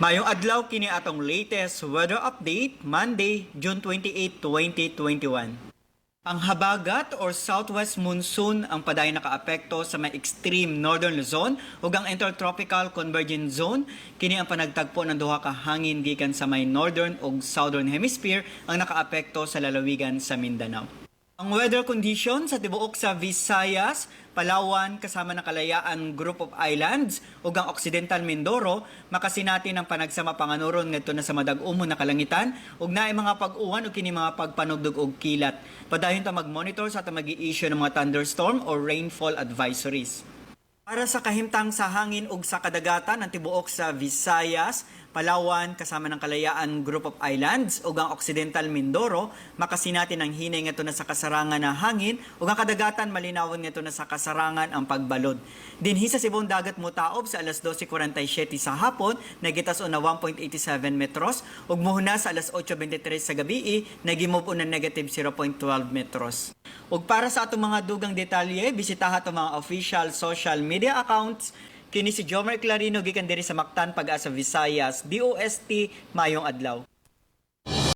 Mayong adlaw kini atong latest weather update Monday, June 28, 2021. Ang habagat or southwest monsoon ang paday nakaapekto sa may extreme northern Luzon ug ang intertropical convergence zone kini ang panagtagpo ng duha ka hangin gikan sa may northern ug southern hemisphere ang nakaapekto sa lalawigan sa Mindanao. Ang weather condition sa tibuok sa Visayas, Palawan kasama ng Kalayaan Group of Islands ug ang Occidental Mindoro makasinati ng panagsama panganuron ngadto na sa madag-umon na kalangitan ug naay mga pag-uwan ug kini mga pagpanugdog og kilat. Padayon ta mag-monitor sa ta magi-issue ng mga thunderstorm or rainfall advisories. Para sa kahimtang sa hangin ug sa kadagatan ng tibuok sa Visayas, Palawan kasama ng Kalayaan Group of Islands ug ang Occidental Mindoro makasinati ng hinay ngadto na sa kasarangan na hangin ug ang kadagatan malinawon ngadto na sa kasarangan ang pagbalod. Dinhi sa sibong dagat motaob sa alas 12:47 sa hapon nagitas-on na 1.87 metros ug muhuna sa alas 8:23 sa gabii nagimove na negative 0.12 metros. Ug para sa atong mga dugang detalye, bisitaha atong mga official social media accounts. Kini si Jomar Clarino gikan diri sa Mactan, Pag-asa, Visayas. DOST mayong adlaw.